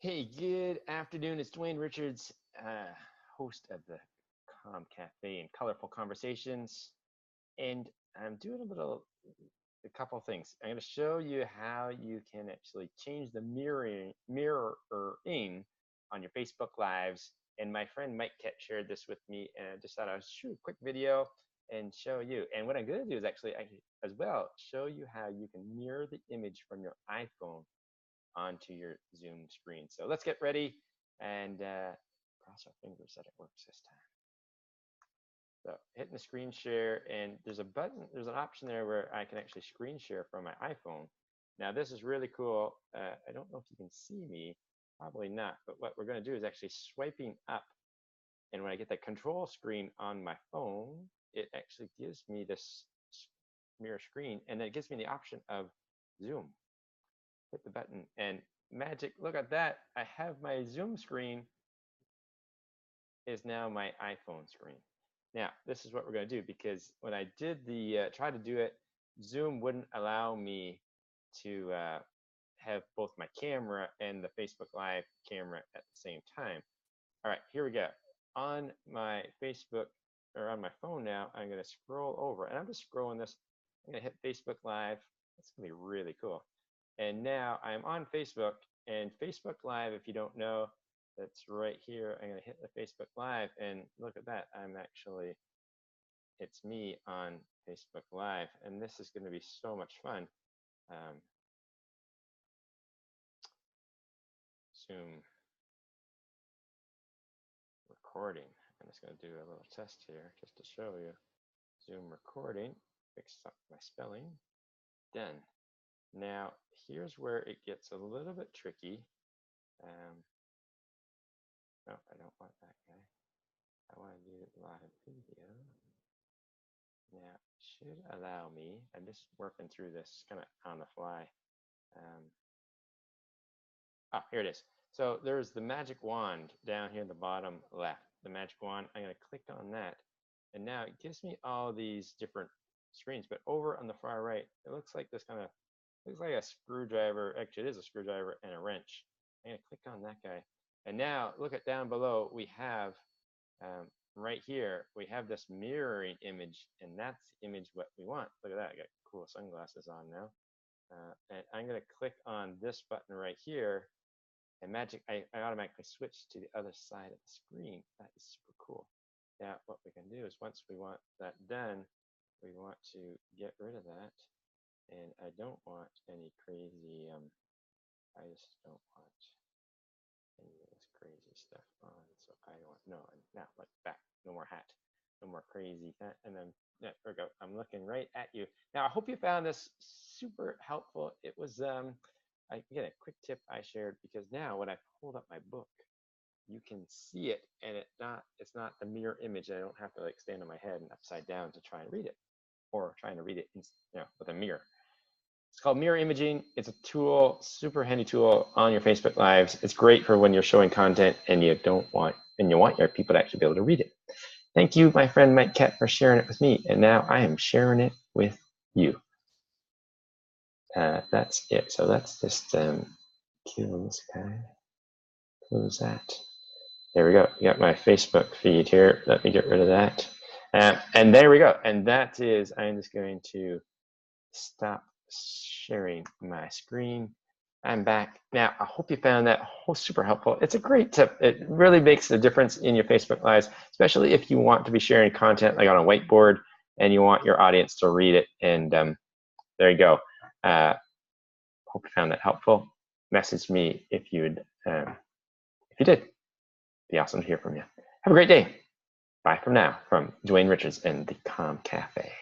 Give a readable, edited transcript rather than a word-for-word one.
Hey, good afternoon. It's Dwayne Richards, host of the Calm Cafe and Colorful Conversations. And I'm doing a couple of things. I'm going to show you how you can actually change the mirroring on your Facebook Lives. And my friend Mike Kett shared this with me, and I just thought I would shoot a quick video and show you. And what I'm going to do is actually, as well, show you how you can mirror the image from your iPhone onto your Zoom screen. So let's get ready and cross our fingers that it works this time. So hitting the screen share, and there's a button, there's an option there where I can actually screen share from my iPhone. Now this is really cool. I don't know if you can see me, probably not, but what we're going to do is actually swiping up, and when I get the control screen on my phone, it actually gives me this mirror screen, and then it gives me the option of Zoom. Hit the button and magic, look at that. I have my Zoom screen is now my iPhone screen. Now, this is what we're going to do, because when I did try to do it, Zoom wouldn't allow me to have both my camera and the Facebook Live camera at the same time. All right, here we go. On my Facebook, or on my phone now, I'm going to scroll over, and I'm just scrolling this. I'm going to hit Facebook Live. That's going to be really cool. And now I'm on Facebook, and Facebook Live, if you don't know, that's right here. I'm going to hit the Facebook Live, and look at that. It's me on Facebook Live, and this is going to be so much fun. Zoom recording. I'm just going to do a little test here just to show you. Zoom recording. Fix up my spelling. Done. Now, here's where it gets a little bit tricky. No, I don't want that guy. I want to do live video. Now, it should allow me, I'm just working through this kind of on the fly. Here it is. So there's the magic wand down here in the bottom left. The magic wand, I'm going to click on that. And now it gives me all these different screens. But over on the far right, it looks like this kind of, looks like a screwdriver. Actually, it is a screwdriver and a wrench. I'm going to click on that guy. And now look at down below, we have right here, we have this mirroring image, and that's the image what we want. Look at that, I got cool sunglasses on now. And I'm going to click on this button right here, and magic, I automatically switch to the other side of the screen. That is super cool. Now, what we can do is once we want that done, we want to get rid of that. And I don't want any crazy, I just don't want any of this crazy stuff on. So I want, no, now like back, no more hat, no more crazy. And then, yeah, there we go. I'm looking right at you. Now, I hope you found this super helpful. It was, again, a quick tip I shared, because now when I pulled up my book, you can see it, and it's not the mirror image. I don't have to like stand on my head and upside down to try and read it, or trying to read it, with a mirror. It's called mirror imaging. It's a tool, super handy tool on your Facebook Lives. It's great for when you're showing content and you want your people to actually be able to read it. Thank you, my friend Mike Kett, for sharing it with me. And now I am sharing it with you. That's it. So let's just kill this guy. Close that. There we go. You got my Facebook feed here. Let me get rid of that. And there we go. And that is, I'm just going to stop sharing my screen. I'm back. Now, I hope you found that super helpful. It's a great tip. It really makes a difference in your Facebook Lives, especially if you want to be sharing content like on a whiteboard and you want your audience to read it. And there you go. Hope you found that helpful. Message me if you did. It'd be awesome to hear from you. Have a great day. Bye from now from Dwayne Richards and the Calm Cafe.